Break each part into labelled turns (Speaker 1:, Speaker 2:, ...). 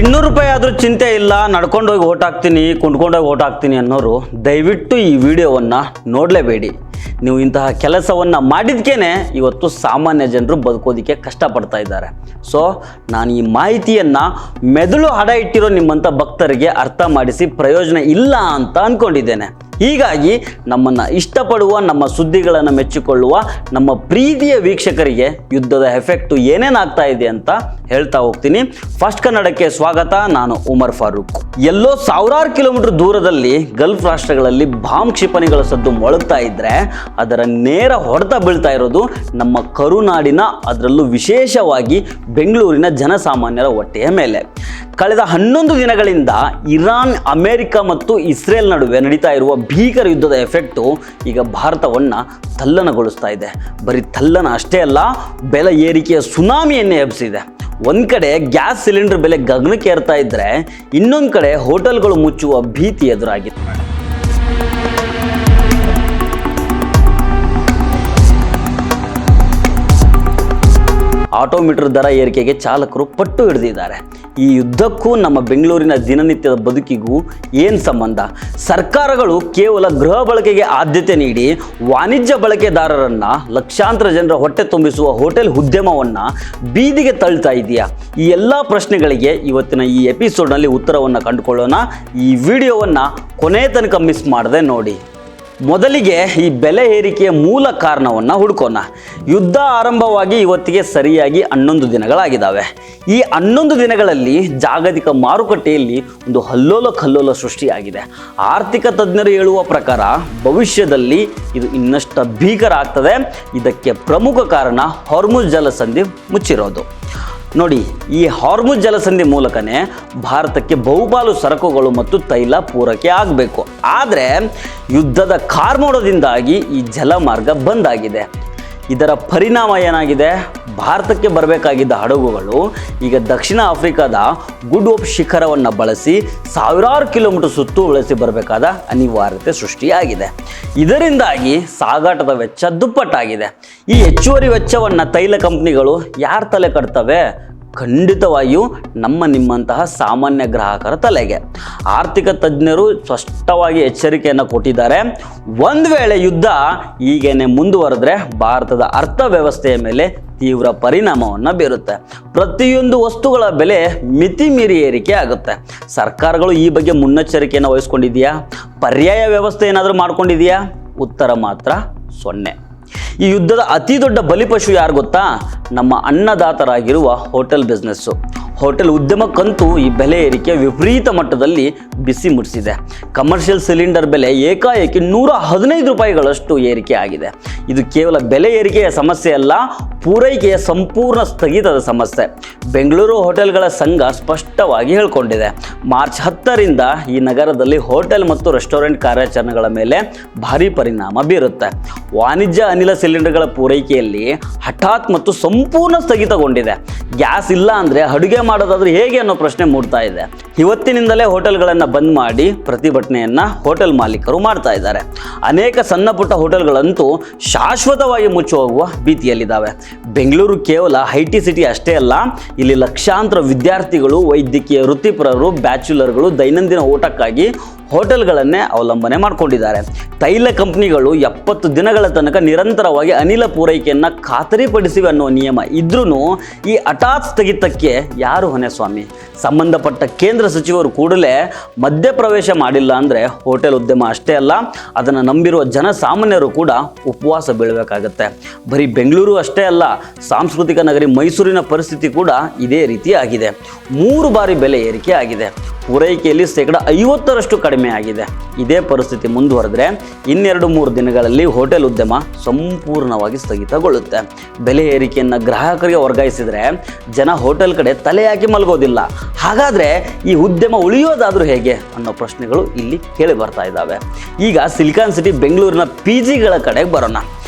Speaker 1: 200 ರೂಪಾಯಿ ಆದರೂ ಚಿಂತೆ ಇಲ್ಲ, ನಡ್ಕೊಂಡೋಗಿ ಓಟ್ ಹಾಕ್ತೀನಿ, ಕುಂಡ್ಕೊಂಡೋಗಿ ಓಟ್ ಹಾಕ್ತೀನಿ ಅನ್ನೋರು ದಯವಿಟ್ಟು ಈ ವಿಡಿಯೋವನ್ನು ನೋಡಲೇಬೇಡಿ. ನೀವು ಇಂತಹ ಕೆಲಸವನ್ನು ಮಾಡಿದ್ಕೇನೆ ಇವತ್ತು ಸಾಮಾನ್ಯ ಜನರು ಬದುಕೋದಕ್ಕೆ ಕಷ್ಟಪಡ್ತಾ ಇದ್ದಾರೆ. ಸೊ ನಾನು ಈ ಮಾಹಿತಿಯನ್ನು ಮೆದುಳು ಹಡ ಇಟ್ಟಿರೋ ನಿಮ್ಮಂಥ ಭಕ್ತರಿಗೆ ಅರ್ಥ ಮಾಡಿಸಿ ಪ್ರಯೋಜನ ಇಲ್ಲ ಅಂತ ಅಂದ್ಕೊಂಡಿದ್ದೇನೆ. ಹೀಗಾಗಿ ನಮ್ಮನ್ನು ಇಷ್ಟಪಡುವ, ನಮ್ಮ ಸುದ್ದಿಗಳನ್ನು ಮೆಚ್ಚಿಕೊಳ್ಳುವ ನಮ್ಮ ಪ್ರೀತಿಯ ವೀಕ್ಷಕರಿಗೆ ಯುದ್ಧದ ಎಫೆಕ್ಟು ಏನೇನಾಗ್ತಾ ಇದೆ ಅಂತ ಹೇಳ್ತಾ ಹೋಗ್ತೀನಿ. ಫಸ್ಟ್ ಕನ್ನಡಕ್ಕೆ ಸ್ವಾಗತ. ನಾನು ಉಮರ್ ಫಾರೂಕ್. ಎಲ್ಲೋ ಸಾವಿರಾರು ಕಿಲೋಮೀಟರ್ ದೂರದಲ್ಲಿ ಗಲ್ಫ್ ರಾಷ್ಟ್ರಗಳಲ್ಲಿ ಬಾಂಬ್ ಕ್ಷಿಪಣಿಗಳ ಸದ್ದು ಮೊಳಗ್ತಾ ಇದ್ರೆ ಅದರ ನೇರ ಹೊಡೆತ ಬೀಳ್ತಾ ಇರೋದು ನಮ್ಮ ಕರುನಾಡಿನ, ಅದರಲ್ಲೂ ವಿಶೇಷವಾಗಿ ಬೆಂಗಳೂರಿನ ಜನಸಾಮಾನ್ಯರ ಹೊಟ್ಟೆಯ ಮೇಲೆ. ಕಳೆದ 11 ದಿನಗಳಿಂದ ಇರಾನ್, ಅಮೆರಿಕ ಮತ್ತು ಇಸ್ರೇಲ್ ನಡುವೆ ನಡೀತಾ ಇರುವ ಭೀಕರ ಯುದ್ಧದ ಎಫೆಕ್ಟು ಈಗ ಭಾರತವನ್ನು ತಲ್ಲಣಗೊಳಿಸ್ತಾ ಇದೆ. ಬರೀ ತಲ್ಲಣ ಅಷ್ಟೇ ಅಲ್ಲ, ಬೆಲೆ ಏರಿಕೆಯ ಸುನಾಮಿಯನ್ನೇ ಎಬ್ಬಿಸಿದೆ. ಒಂದು ಕಡೆ ಗ್ಯಾಸ್ ಸಿಲಿಂಡರ್ ಬೆಲೆ ಗಗನಕ್ಕೇರ್ತಾ ಇದ್ದರೆ ಇನ್ನೊಂದು ಕಡೆ ಹೋಟೆಲ್ಗಳು ಮುಚ್ಚುವ ಭೀತಿ ಎದುರಾಗಿದೆ. ಆಟೋಮೀಟರ್ ದರ ಏರಿಕೆಗೆ ಚಾಲಕರು ಪಟ್ಟು ಹಿಡಿದಿದ್ದಾರೆ. ಈ ಯುದ್ಧಕ್ಕೂ ನಮ್ಮ ಬೆಂಗಳೂರಿನ ದಿನನಿತ್ಯದ ಬದುಕಿಗೂ ಏನು ಸಂಬಂಧ? ಸರ್ಕಾರಗಳು ಕೇವಲ ಗೃಹ ಬಳಕೆಗೆ ಆದ್ಯತೆ ನೀಡಿ ವಾಣಿಜ್ಯ ಬಳಕೆದಾರರನ್ನು, ಲಕ್ಷಾಂತರ ಜನರ ಹೊಟ್ಟೆ ತುಂಬಿಸುವ ಹೋಟೆಲ್ ಉದ್ಯಮವನ್ನು ಬೀದಿಗೆ ತಳ್ತಾ ಇದೆಯಾ? ಈ ಎಲ್ಲ ಪ್ರಶ್ನೆಗಳಿಗೆ ಇವತ್ತಿನ ಈ ಎಪಿಸೋಡ್ನಲ್ಲಿ ಉತ್ತರವನ್ನು ಕಂಡುಕೊಳ್ಳೋಣ. ಈ ವಿಡಿಯೋವನ್ನು ಕೊನೆ ತನಕ ಮಿಸ್ ಮಾಡದೆ ನೋಡಿ. ಮೊದಲಿಗೆ ಈ ಬೆಲೆ ಏರಿಕೆಯ ಮೂಲ ಕಾರಣವನ್ನು ಹುಡುಕೋಣ. ಯುದ್ಧ ಆರಂಭವಾಗಿ ಇವತ್ತಿಗೆ ಸರಿಯಾಗಿ 11 ದಿನಗಳಾಗಿದ್ದಾವೆ. ಈ 11 ದಿನಗಳಲ್ಲಿ ಜಾಗತಿಕ ಮಾರುಕಟ್ಟೆಯಲ್ಲಿ ಒಂದು ಕಲ್ಲೋಲ ಸೃಷ್ಟಿಯಾಗಿದೆ. ಆರ್ಥಿಕ ತಜ್ಞರು ಹೇಳುವ ಪ್ರಕಾರ ಭವಿಷ್ಯದಲ್ಲಿ ಇದು ಇನ್ನಷ್ಟು ಭೀಕರ ಆಗ್ತದೆ. ಇದಕ್ಕೆ ಪ್ರಮುಖ ಕಾರಣ ಹಾರ್ಮುಜ್ ಜಲಸಂಧಿ ಮುಚ್ಚಿರೋದು. ನೋಡಿ, ಈ ಹಾರ್ಮುಜ್ ಜಲಸಂಧಿ ಮೂಲಕನೇ ಭಾರತಕ್ಕೆ ಬಹುಪಾಲು ಸರಕುಗಳು ಮತ್ತು ತೈಲ ಪೂರೈಕೆ ಆಗಬೇಕು. ಆದರೆ ಯುದ್ಧದ ಕಾರ್ಮೋಡದಿಂದಾಗಿ ಈ ಜಲಮಾರ್ಗ ಬಂದ್ ಆಗಿದೆ. ಇದರ ಪರಿಣಾಮ ಏನಾಗಿದೆ? ಭಾರತಕ್ಕೆ ಬರಬೇಕಾಗಿದ್ದ ಹಡಗುಗಳು ಈಗ ದಕ್ಷಿಣ ಆಫ್ರಿಕಾದ ಗುಡ್ ಹೋಪ್ ಶಿಖರವನ್ನು ಬಳಸಿ ಸಾವಿರಾರು ಕಿಲೋಮೀಟರ್ ಸುತ್ತು ಬಳಸಿ ಬರಬೇಕಾದ ಅನಿವಾರ್ಯತೆ ಸೃಷ್ಟಿಯಾಗಿದೆ. ಇದರಿಂದಾಗಿ ಸಾಗಾಟದ ವೆಚ್ಚ ದುಪ್ಪಟ್ಟಾಗಿದೆ. ಈ ಹೆಚ್ಚುವರಿ ವೆಚ್ಚವನ್ನು ತೈಲ ಕಂಪ್ನಿಗಳು ಯಾರ ತಲೆ ಕಟ್ತವೆ? ಖಂಡಿತವಾಗಿಯೂ ನಿಮ್ಮಂತಹ ಸಾಮಾನ್ಯ ಗ್ರಾಹಕರ ತಲೆಗೆ. ಆರ್ಥಿಕ ತಜ್ಞರು ಸ್ಪಷ್ಟವಾಗಿ ಎಚ್ಚರಿಕೆಯನ್ನು ಕೊಟ್ಟಿದ್ದಾರೆ. ಒಂದು ವೇಳೆ ಯುದ್ಧ ಹೀಗೇನೆ ಮುಂದುವರೆದ್ರೆ ಭಾರತದ ಅರ್ಥವ್ಯವಸ್ಥೆಯ ಮೇಲೆ ತೀವ್ರ ಪರಿಣಾಮವನ್ನು ಬೀರುತ್ತೆ. ಪ್ರತಿಯೊಂದು ವಸ್ತುಗಳ ಬೆಲೆ ಮಿತಿ ಮೀರಿ ಏರಿಕೆ ಆಗುತ್ತೆ. ಸರ್ಕಾರಗಳು ಈ ಬಗ್ಗೆ ಮುನ್ನೆಚ್ಚರಿಕೆಯನ್ನು ವಹಿಸ್ಕೊಂಡಿದೆಯಾ? ಪರ್ಯಾಯ ವ್ಯವಸ್ಥೆ ಏನಾದರೂ ಮಾಡ್ಕೊಂಡಿದೆಯಾ? ಉತ್ತರ ಮಾತ್ರ 0. ಈ ಯುದ್ಧದ ಅತಿ ದೊಡ್ಡ ಬಲಿಪಶು ಯಾರು ಗೊತ್ತಾ? ನಮ್ಮ ಅನ್ನದಾತರಾಗಿರುವ ಹೋಟೆಲ್ ಬಿಸ್ನೆಸ್ಸು. ಹೋಟೆಲ್ ಉದ್ಯಮಕ್ಕಂತೂ ಈ ಬೆಲೆ ಏರಿಕೆ ವಿಪರೀತ ಮಟ್ಟದಲ್ಲಿ ಬಿಸಿ ಮುಟ್ಟಿಸಿದೆ. ಕಮರ್ಷಿಯಲ್ ಸಿಲಿಂಡರ್ ಬೆಲೆ ಏಕಾಏಕಿ 115 ರೂಪಾಯಿಗಳಷ್ಟು ಏರಿಕೆ ಆಗಿದೆ. ಇದು ಕೇವಲ ಬೆಲೆ ಏರಿಕೆಯ ಸಮಸ್ಯೆ ಅಲ್ಲ, ಪೂರೈಕೆಯ ಸಂಪೂರ್ಣ ಸ್ಥಗಿತದ ಸಮಸ್ಯೆ. ಬೆಂಗಳೂರು ಹೋಟೆಲ್ಗಳ ಸಂಘ ಸ್ಪಷ್ಟವಾಗಿ ಹೇಳಿಕೊಂಡಿದೆ. ಮಾರ್ಚ್ 10ರಿಂದ ಈ ನಗರದಲ್ಲಿ ಹೋಟೆಲ್ ಮತ್ತು ರೆಸ್ಟೋರೆಂಟ್ ಕಾರ್ಯಾಚರಣೆಗಳ ಮೇಲೆ ಭಾರಿ ಪರಿಣಾಮ ಬೀರುತ್ತೆ. ವಾಣಿಜ್ಯ ಅನಿಲ ಸಿಲಿಂಡರ್ಗಳ ಪೂರೈಕೆಯಲ್ಲಿ ಹಠಾತ್ ಮತ್ತು ಸಂಪೂರ್ಣ ಸ್ಥಗಿತಗೊಂಡಿದೆ. ಗ್ಯಾಸ್ ಇಲ್ಲ ಅಂದರೆ ಅಡುಗೆ ಮಾಡೋದಾದ್ರೆ ಹೇಗೆ ಅನ್ನೋ ಪ್ರಶ್ನೆ ಮೂಡ್ತಾ ಇದೆ. ಇವತ್ತಿನಿಂದಲೇ ಹೋಟೆಲ್ಗಳನ್ನು ಬಂದ್ ಮಾಡಿ ಪ್ರತಿಭಟನೆಯನ್ನು ಹೋಟೆಲ್ ಮಾಲೀಕರು ಮಾಡ್ತಾ ಇದ್ದಾರೆ. ಅನೇಕ ಸಣ್ಣ ಪುಟ್ಟ ಹೋಟೆಲ್ಗಳಂತೂ ಶಾಶ್ವತವಾಗಿ ಮುಚ್ಚಿ ಹೋಗುವ ಭೀತಿಯಲ್ಲಿದ್ದಾವೆ. ಬೆಂಗಳೂರು ಕೇವಲ IT ಸಿಟಿ ಅಷ್ಟೇ ಅಲ್ಲ, ಇಲ್ಲಿ ಲಕ್ಷಾಂತರ ವಿದ್ಯಾರ್ಥಿಗಳು, ವೈದ್ಯಕೀಯ ವೃತ್ತಿಪರರು, ಬ್ಯಾಚುಲರ್ಗಳು ದೈನಂದಿನ ಊಟಕ್ಕಾಗಿ ಹೋಟೆಲ್ಗಳನ್ನೇ ಅವಲಂಬನೆ ಮಾಡಿಕೊಂಡಿದ್ದಾರೆ. ತೈಲ ಕಂಪ್ನಿಗಳು 70 ದಿನಗಳ ತನಕ ನಿರಂತರವಾಗಿ ಅನಿಲ ಪೂರೈಕೆಯನ್ನು ಖಾತರಿಪಡಿಸಿವೆ ಅನ್ನೋ ನಿಯಮ ಇದ್ರೂ ಈ ಹಠಾತ್ ಸ್ಥಗಿತಕ್ಕೆ ಯಾರು ಹೊಣೆ ಸ್ವಾಮಿ? ಸಂಬಂಧಪಟ್ಟ ಕೇಂದ್ರ ಸಚಿವರು ಕೂಡಲೇ ಮಧ್ಯಪ್ರವೇಶ ಮಾಡಿಲ್ಲ ಅಂದರೆ ಹೋಟೆಲ್ ಉದ್ಯಮ ಅಷ್ಟೇ ಅಲ್ಲ, ಅದನ್ನು ನಂಬಿರುವ ಜನಸಾಮಾನ್ಯರು ಕೂಡ ಉಪವಾಸ ಬೀಳಬೇಕಾಗತ್ತೆ. ಬರೀ ಬೆಂಗಳೂರು ಅಷ್ಟೇ ಅಲ್ಲ, ಸಾಂಸ್ಕೃತಿಕ ನಗರಿ ಮೈಸೂರಿನ ಪರಿಸ್ಥಿತಿ ಕೂಡ ಇದೇ ರೀತಿ ಆಗಿದೆ. 3 ಬಾರಿ ಬೆಲೆ ಏರಿಕೆ ಆಗಿದೆ. ಪೂರೈಕೆಯಲ್ಲಿ 50% ಕಡಿಮೆ ಆಗಿದೆ. ಇದೇ ಪರಿಸ್ಥಿತಿ ಮುಂದುವರೆದ್ರೆ 2-3 ದಿನಗಳಲ್ಲಿ ಹೋಟೆಲ್ ಉದ್ಯಮ ಸಂಪೂರ್ಣವಾಗಿ ಸ್ಥಗಿತಗೊಳ್ಳುತ್ತೆ. ಬೆಲೆ ಏರಿಕೆಯನ್ನು ಗ್ರಾಹಕರಿಗೆ ವರ್ಗಾಯಿಸಿದರೆ ಜನ ಹೋಟೆಲ್ ಕಡೆ ತಲೆ ಹಾಕಿ ಮಲಗೋದಿಲ್ಲ. ಹಾಗಾದರೆ ಈ ಉದ್ಯಮ ಉಳಿಯೋದಾದರೂ ಹೇಗೆ ಅನ್ನೋ ಪ್ರಶ್ನೆಗಳು ಇಲ್ಲಿ ಕೇಳಿ ಬರ್ತಾ ಇದ್ದಾವೆ. ಈಗ ಸಿಲಿಕಾನ್ ಸಿಟಿ ಬೆಂಗಳೂರಿನ PGಗಳ ಕಡೆಗೆ ಬರೋಣ.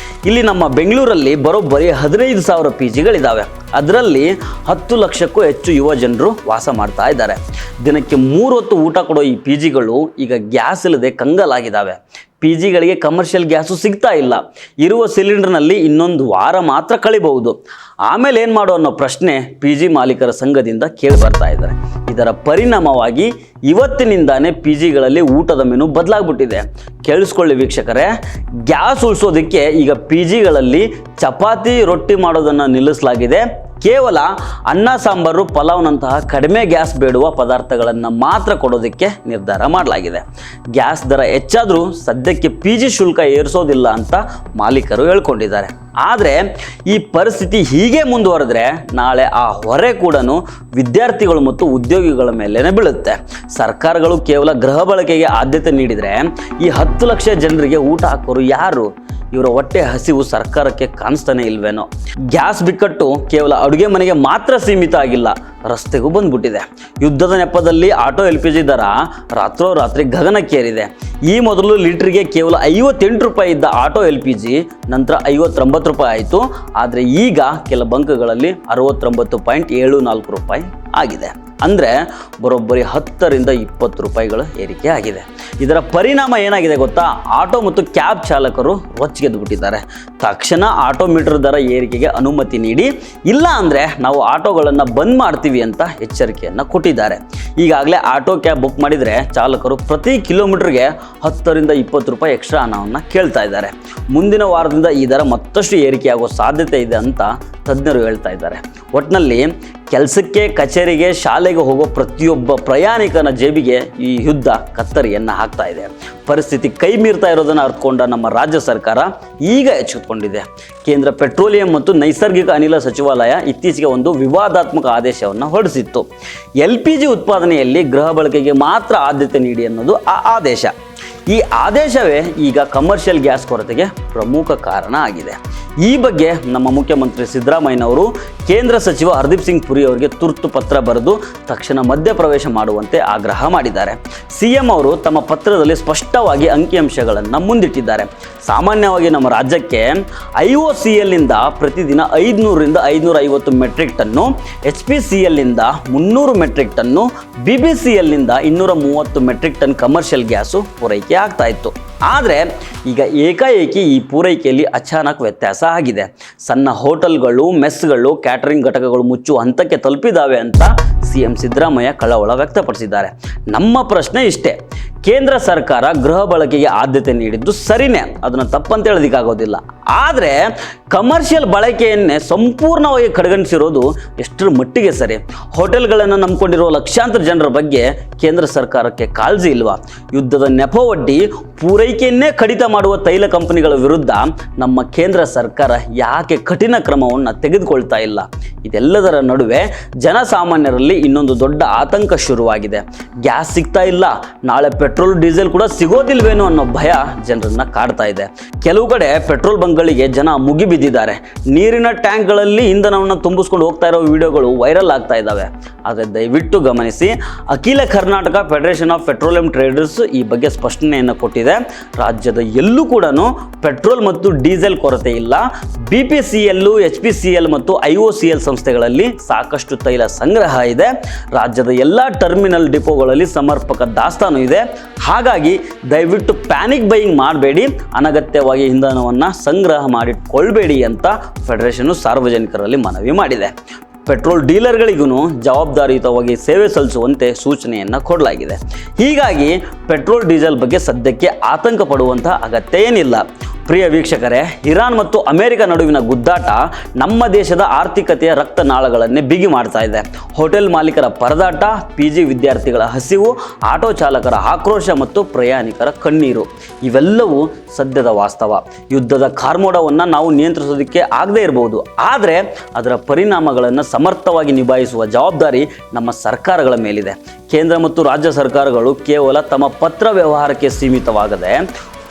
Speaker 1: ಇಲ್ಲಿ ನಮ್ಮ ಬೆಂಗಳೂರಲ್ಲಿ ಬರೋಬ್ಬರಿ 15,000 PGಗಳಿದ್ದಾವೆ. ಅದರಲ್ಲಿ 10 ಲಕ್ಷಕ್ಕೂ ಹೆಚ್ಚು ಯುವ ಜನರು ವಾಸ ಮಾಡ್ತಾ ಇದ್ದಾರೆ. ದಿನಕ್ಕೆ 3 ಹೊತ್ತು ಊಟ ಕೊಡೋ ಈ PGಗಳು ಈಗ ಗ್ಯಾಸ್ ಇಲ್ಲದೆ ಕಂಗಾಲಾಗಿದ್ದಾವೆ. PGಗಳಿಗೆ ಕಮರ್ಷಿಯಲ್ ಗ್ಯಾಸು ಸಿಗ್ತಾ ಇಲ್ಲ. ಇರುವ ಸಿಲಿಂಡರ್ನಲ್ಲಿ ಇನ್ನೊಂದು ವಾರ ಮಾತ್ರ ಕಳಿಬಹುದು. ಆಮೇಲೆ ಏನು ಮಾಡೋ ಅನ್ನೋ ಪ್ರಶ್ನೆ PG ಮಾಲೀಕರ ಸಂಘದಿಂದ ಕೇಳಿ ಬರ್ತಾ ಇದ್ದಾರೆ. ಇದರ ಪರಿಣಾಮವಾಗಿ ಇವತ್ತಿನಿಂದಾನೇ PGಗಳಲ್ಲಿ ಊಟದ ಮೆನು ಬದಲಾಗ್ಬಿಟ್ಟಿದೆ. ಕೇಳಿಸ್ಕೊಳ್ಳಿ ವೀಕ್ಷಕರೇ, ಗ್ಯಾಸ್ ಉಳಿಸೋದಕ್ಕೆ ಈಗ PGಗಳಲ್ಲಿ ಚಪಾತಿ ರೊಟ್ಟಿ ಮಾಡೋದನ್ನು ನಿಲ್ಲಿಸಲಾಗಿದೆ. ಕೇವಲ ಅನ್ನ ಸಾಂಬಾರು ಪಲಾವ್ನಂತಹ ಕಡಿಮೆ ಗ್ಯಾಸ್ ಬೇಡುವ ಪದಾರ್ಥಗಳನ್ನು ಮಾತ್ರ ಕೊಡೋದಕ್ಕೆ ನಿರ್ಧಾರ ಮಾಡಲಾಗಿದೆ. ಗ್ಯಾಸ್ ದರ ಹೆಚ್ಚಾದರೂ ಸದ್ಯಕ್ಕೆ PG ಶುಲ್ಕ ಏರಿಸೋದಿಲ್ಲ ಅಂತ ಮಾಲೀಕರು ಹೇಳ್ಕೊಂಡಿದ್ದಾರೆ. ಆದರೆ ಈ ಪರಿಸ್ಥಿತಿ ಹೀಗೆ ಮುಂದುವರೆದ್ರೆ ನಾಳೆ ಆ ಹೊರೆ ಕೂಡ ವಿದ್ಯಾರ್ಥಿಗಳು ಮತ್ತು ಉದ್ಯೋಗಿಗಳ ಮೇಲೇ ಬೀಳುತ್ತೆ. ಸರ್ಕಾರಗಳು ಕೇವಲ ಗೃಹ ಬಳಕೆಗೆ ಆದ್ಯತೆ ನೀಡಿದರೆ ಈ 10 ಲಕ್ಷ ಜನರಿಗೆ ಊಟ ಹಾಕೋರು ಯಾರು? ಇವರ ಹೊಟ್ಟೆ ಹಸಿವು ಸರ್ಕಾರಕ್ಕೆ ಕಾಣಿಸ್ತಾನೆ ಇಲ್ವೇನೋ. ಗ್ಯಾಸ್ ಬಿಕ್ಕಟ್ಟು ಕೇವಲ ಅಡುಗೆ ಮನೆಗೆ ಮಾತ್ರ ಸೀಮಿತ ಆಗಿಲ್ಲ, ರಸ್ತೆಗೂ ಬಂದ್ಬಿಟ್ಟಿದೆ. ಯುದ್ಧದ ನೆಪದಲ್ಲಿ ಆಟೋ LPG ದರ ರಾತ್ರೋರಾತ್ರಿ ಗಗನಕ್ಕೇರಿದೆ. ಈ ಮೊದಲು ಲೀಟ್ರಿಗೆ ಕೇವಲ 58 ರೂಪಾಯಿ ಇದ್ದ ಆಟೋ LPG ನಂತರ 59 ರೂಪಾಯಿ ಆಯಿತು. ಆದರೆ ಈಗ ಕೆಲ ಬಂಕ್ಗಳಲ್ಲಿ 69.74 ರೂಪಾಯಿ ಆಗಿದೆ. ಅಂದರೆ ಬರೋಬ್ಬರಿ 10 ರಿಂದ 20 ರೂಪಾಯಿಗಳು ಏರಿಕೆ ಆಗಿದೆ. ಇದರ ಪರಿಣಾಮ ಏನಾಗಿದೆ ಗೊತ್ತಾ? ಆಟೋ ಮತ್ತು ಕ್ಯಾಬ್ ಚಾಲಕರು ರೊಚ್ಚಿಗೆದ್ದುಬಿಟ್ಟಿದ್ದಾರೆ. ತಕ್ಷಣ ಆಟೋ ಮೀಟರ್ ದರ ಏರಿಕೆಗೆ ಅನುಮತಿ ನೀಡಿ, ಇಲ್ಲ ಅಂದರೆ ನಾವು ಆಟೋಗಳನ್ನು ಬಂದ್ ಮಾಡ್ತೀವಿ ಅಂತ ಎಚ್ಚರಿಕೆಯನ್ನು ಕೊಟ್ಟಿದ್ದಾರೆ. ಈಗಾಗಲೇ ಆಟೋ ಕ್ಯಾಬ್ ಬುಕ್ ಮಾಡಿದರೆ ಚಾಲಕರು ಪ್ರತಿ ಕಿಲೋಮೀಟರ್ಗೆ 10 ರಿಂದ 20 ರೂಪಾಯಿ ಎಕ್ಸ್ಟ್ರಾ ಹಣವನ್ನು ಕೇಳ್ತಾ ಇದ್ದಾರೆ. ಮುಂದಿನ ವಾರದಿಂದ ಈ ದರ ಮತ್ತಷ್ಟು ಏರಿಕೆಯಾಗುವ ಸಾಧ್ಯತೆ ಇದೆ ಅಂತ ತಜ್ಞರು ಹೇಳ್ತಾ ಇದ್ದಾರೆ. ಒಟ್ಟಿನಲ್ಲಿ ಕೆಲಸಕ್ಕೆ, ಕಚೇರಿಗೆ, ಶಾಲೆಗೆ ಹೋಗೋ ಪ್ರತಿಯೊಬ್ಬ ಪ್ರಯಾಣಿಕನ ಜೇಬಿಗೆ ಈ ಯುದ್ಧ ಕತ್ತರಿಯನ್ನು ಹಾಕ್ತಾ ಇದೆ. ಪರಿಸ್ಥಿತಿ ಕೈ ಮೀರ್ತಾ ಇರೋದನ್ನು ಅರ್ಥಕೊಂಡ ನಮ್ಮ ರಾಜ್ಯ ಸರ್ಕಾರ ಈಗ ಎಚ್ಚೆತ್ತುಕೊಂಡಿದೆ. ಕೇಂದ್ರ ಪೆಟ್ರೋಲಿಯಂ ಮತ್ತು ನೈಸರ್ಗಿಕ ಅನಿಲ ಸಚಿವಾಲಯ ಇತ್ತೀಚೆಗೆ ಒಂದು ವಿವಾದಾತ್ಮಕ ಆದೇಶವನ್ನು ಹೊರಡಿಸಿತ್ತು. LPG ಉತ್ಪಾದನೆಯಲ್ಲಿ ಗೃಹ ಬಳಕೆಗೆ ಮಾತ್ರ ಆದ್ಯತೆ ನೀಡಿ ಅನ್ನೋದು ಆ ಆದೇಶ. ಈ ಆದೇಶವೇ ಈಗ ಕಮರ್ಷಿಯಲ್ ಗ್ಯಾಸ್ ಕೊರತೆಗೆ ಪ್ರಮುಖ ಕಾರಣ ಆಗಿದೆ. ಈ ಬಗ್ಗೆ ನಮ್ಮ ಮುಖ್ಯಮಂತ್ರಿ ಸಿದ್ದರಾಮಯ್ಯನವರು ಕೇಂದ್ರ ಸಚಿವ ಹರ್ದೀಪ್ ಸಿಂಗ್ ಪುರಿ ಅವರಿಗೆ ತುರ್ತು ಪತ್ರ ಬರೆದು ತಕ್ಷಣ ಮಧ್ಯಪ್ರವೇಶ ಮಾಡುವಂತೆ ಆಗ್ರಹ ಮಾಡಿದ್ದಾರೆ. CM ಅವರು ತಮ್ಮ ಪತ್ರದಲ್ಲಿ ಸ್ಪಷ್ಟವಾಗಿ ಅಂಕಿಅಂಶಗಳನ್ನು ಮುಂದಿಟ್ಟಿದ್ದಾರೆ. ಸಾಮಾನ್ಯವಾಗಿ ನಮ್ಮ ರಾಜ್ಯಕ್ಕೆ IOCLನಿಂದ ಪ್ರತಿದಿನ 500 ರಿಂದ 550 ಮೆಟ್ರಿಕ್ ಟನ್ನು, HPCLನಿಂದ 300 ಮೆಟ್ರಿಕ್ ಟನ್ನು, BPCLನಿಂದ 230 ಮೆಟ್ರಿಕ್ ಟನ್ ಕಮರ್ಷಿಯಲ್ ಗ್ಯಾಸು ಪೂರೈಕೆ ಆಗ್ತಾ ಇತ್ತು. ಆದರೆ ಈಗ ಏಕಾಏಕಿ ಈ ಪೂರೈಕೆಯಲ್ಲಿ ಅಚಾನಕ್ ವ್ಯತ್ಯಾಸ ಆಗಿದೆ. ಸಣ್ಣ ಹೋಟೆಲ್ಗಳು, ಮೆಸ್ಗಳು, ಕ್ಯಾಟರಿಂಗ್ ಘಟಕಗಳು ಮುಚ್ಚುವ ಹಂತಕ್ಕೆ ತಲುಪಿದ್ದಾವೆ ಅಂತ CM ಸಿದ್ದರಾಮಯ್ಯ ಕಳವಳ ವ್ಯಕ್ತಪಡಿಸಿದ್ದಾರೆ. ನಮ್ಮ ಪ್ರಶ್ನೆ ಇಷ್ಟೇ, ಕೇಂದ್ರ ಸರ್ಕಾರ ಗೃಹ ಬಳಕೆಗೆ ಆದ್ಯತೆ ನೀಡಿದ್ದು ಸರಿನೇ, ಅದನ್ನು ತಪ್ಪಂತ ಹೇಳೋದಕ್ಕಾಗೋದಿಲ್ಲ. ಆದರೆ ಕಮರ್ಷಿಯಲ್ ಬಳಕೆಯನ್ನೇ ಸಂಪೂರ್ಣವಾಗಿ ಕಡೆಗಣಿಸಿರೋದು ಎಷ್ಟರ ಮಟ್ಟಿಗೆ ಸರಿ? ಹೋಟೆಲ್ಗಳನ್ನು ನಂಬಿಕೊಂಡಿರುವ ಲಕ್ಷಾಂತರ ಜನರ ಬಗ್ಗೆ ಕೇಂದ್ರ ಸರ್ಕಾರಕ್ಕೆ ಕಾಳಜಿ ಇಲ್ವಾ? ಯುದ್ಧದ ನೆಪವೊಡ್ಡಿ ಪೂರೈಕೆಯನ್ನೇ ಕಡಿತ ಮಾಡುವ ತೈಲ ಕಂಪನಿಗಳ ವಿರುದ್ಧ ನಮ್ಮ ಕೇಂದ್ರ ಸರ್ಕಾರ ಯಾಕೆ ಕಠಿಣ ಕ್ರಮವನ್ನು ತೆಗೆದುಕೊಳ್ತಾ ಇಲ್ಲ? ಇದೆಲ್ಲದರ ನಡುವೆ ಜನಸಾಮಾನ್ಯರಲ್ಲಿ ಇನ್ನೊಂದು ದೊಡ್ಡ ಆತಂಕ ಶುರುವಾಗಿದೆ. ಗ್ಯಾಸ್ ಸಿಗ್ತಾ ಇಲ್ಲ, ನಾಳೆ ಪೆಟ್ರೋಲ್ ಡೀಸೆಲ್ ಕೂಡ ಸಿಗೋದಿಲ್ವೇನೋ ಅನ್ನೋ ಭಯ ಜನರನ್ನ ಕಾಡ್ತಾ ಇದೆ. ಕೆಲವು ಕಡೆ ಪೆಟ್ರೋಲ್ ಬಂಕ್ಗಳಿಗೆ ಜನ ಮುಗಿಬಿದ್ದಿದ್ದಾರೆ. ನೀರಿನ ಟ್ಯಾಂಕ್ಗಳಲ್ಲಿ ಇಂಧನವನ್ನು ತುಂಬಿಸ್ಕೊಂಡು ಹೋಗ್ತಾ ಇರೋ ವಿಡಿಯೋಗಳು ವೈರಲ್ ಆಗ್ತಾ ಇದ್ದಾವೆ. ಆದರೆ ದಯವಿಟ್ಟು ಗಮನಿಸಿ, ಅಖಿಲ Karnataka federation of petroleum traders ಈ ಬಗ್ಗೆ ಸ್ಪಷ್ಟನೆಯನ್ನು ಕೊಟ್ಟಿದೆ. ರಾಜ್ಯದ ಎಲ್ಲೂ ಕೂಡ ಪೆಟ್ರೋಲ್ ಮತ್ತು ಡೀಸೆಲ್ ಕೊರತೆ ಇಲ್ಲ. BPCL, HPCL ಮತ್ತು IOCL ಸಂಸ್ಥೆಗಳಲ್ಲಿ ಸಾಕಷ್ಟು ತೈಲ ಸಂಗ್ರಹ ಇದೆ. ರಾಜ್ಯದ ಎಲ್ಲ ಟರ್ಮಿನಲ್ ಡಿಪೋಗಳಲ್ಲಿ ಸಮರ್ಪಕ ದಾಸ್ತಾನು ಇದೆ. ಹಾಗಾಗಿ ದಯವಿಟ್ಟು ಪ್ಯಾನಿಕ್ ಬೈಯಿಂಗ್ ಮಾಡಬೇಡಿ, ಅನಗತ್ಯವಾಗಿ ಇಂಧನವನ್ನು ಸಂಗ್ರಹ ಮಾಡಿಟ್ಕೊಳ್ಬೇಡಿ ಅಂತ ಫೆಡರೇಷನ್ ಸಾರ್ವಜನಿಕರಲ್ಲಿ ಮನವಿ ಮಾಡಿದೆ. ಪೆಟ್ರೋಲ್ ಡೀಲರ್ಗಳಿಗೂ ಜವಾಬ್ದಾರಿಯುತವಾಗಿ ಸೇವೆ ಸಲ್ಲಿಸುವಂತೆ ಸೂಚನೆಯನ್ನು ಕೊಡಲಾಗಿದೆ. ಹೀಗಾಗಿ ಪೆಟ್ರೋಲ್ ಡೀಸೆಲ್ ಬಗ್ಗೆ ಸದ್ಯಕ್ಕೆ ಆತಂಕ ಪಡುವಂತಹ ಅಗತ್ಯ ಏನಿಲ್ಲ. ಪ್ರಿಯ ವೀಕ್ಷಕರೇ, ಇರಾನ್ ಮತ್ತು ಅಮೆರಿಕ ನಡುವಿನ ಗುದ್ದಾಟ ನಮ್ಮ ದೇಶದ ಆರ್ಥಿಕತೆಯ ರಕ್ತನಾಳಗಳನ್ನೇ ಬಿಗಿ ಮಾಡ್ತಾ ಇದೆ. ಹೋಟೆಲ್ ಮಾಲೀಕರ ಪರದಾಟ, PG ವಿದ್ಯಾರ್ಥಿಗಳ ಹಸಿವು, ಆಟೋ ಚಾಲಕರ ಆಕ್ರೋಶ ಮತ್ತು ಪ್ರಯಾಣಿಕರ ಕಣ್ಣೀರು ಇವೆಲ್ಲವೂ ಸದ್ಯದ ವಾಸ್ತವ. ಯುದ್ಧದ ಕಾರ್ಮೋಡವನ್ನು ನಾವು ನಿಯಂತ್ರಿಸೋದಕ್ಕೆ ಆಗದೇ ಇರಬಹುದು, ಆದರೆ ಅದರ ಪರಿಣಾಮಗಳನ್ನು ಸಮರ್ಥವಾಗಿ ನಿಭಾಯಿಸುವ ಜವಾಬ್ದಾರಿ ನಮ್ಮ ಸರ್ಕಾರಗಳ ಮೇಲಿದೆ. ಕೇಂದ್ರ ಮತ್ತು ರಾಜ್ಯ ಸರ್ಕಾರಗಳು ಕೇವಲ ತಮ್ಮ ಪತ್ರ ವ್ಯವಹಾರಕ್ಕೆ ಸೀಮಿತವಾಗದೆ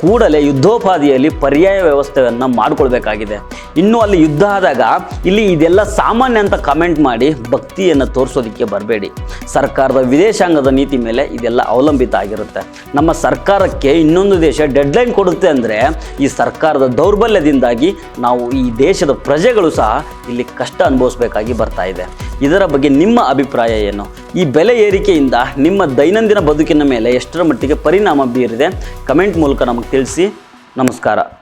Speaker 1: ಕೂಡಲೇ ಯುದ್ಧೋಪಾದಿಯಲ್ಲಿ ಪರ್ಯಾಯ ವ್ಯವಸ್ಥೆಯನ್ನು ಮಾಡಿಕೊಳ್ಬೇಕಾಗಿದೆ. ಇನ್ನು ಅಲ್ಲಿ ಯುದ್ಧ ಆದಾಗ ಇಲ್ಲಿ ಇದೆಲ್ಲ ಸಾಮಾನ್ಯ ಅಂತ ಕಮೆಂಟ್ ಮಾಡಿ ಭಕ್ತಿಯನ್ನು ತೋರಿಸೋದಕ್ಕೆ ಬರಬೇಡಿ. ಸರ್ಕಾರದ ವಿದೇಶಾಂಗದ ನೀತಿ ಮೇಲೆ ಇದೆಲ್ಲ ಅವಲಂಬಿತ ಆಗಿರುತ್ತೆ. ನಮ್ಮ ಸರ್ಕಾರಕ್ಕೆ ಇನ್ನೊಂದು ದೇಶ ಡೆಡ್ಲೈನ್ ಕೊಡುತ್ತೆ ಅಂದರೆ ಈ ಸರ್ಕಾರದ ದೌರ್ಬಲ್ಯದಿಂದಾಗಿ ನಾವು ಈ ದೇಶದ ಪ್ರಜೆಗಳು ಸಹ ಇಲ್ಲಿ ಕಷ್ಟ ಅನುಭವಿಸಬೇಕಾಗಿ ಬರ್ತಾ ಇದೆ. ಇದರ ಬಗ್ಗೆ ನಿಮ್ಮ ಅಭಿಪ್ರಾಯ ಏನು? ಈ ಬೆಲೆ ಏರಿಕೆಯಿಂದ ನಿಮ್ಮ ದೈನಂದಿನ ಬದುಕಿನ ಮೇಲೆ ಎಷ್ಟರ ಮಟ್ಟಿಗೆ ಪರಿಣಾಮ ಬೀರಿದೆ ಕಮೆಂಟ್ ಮೂಲಕ ನಮಗೆ ತಿಳಿಸಿ. ನಮಸ್ಕಾರ.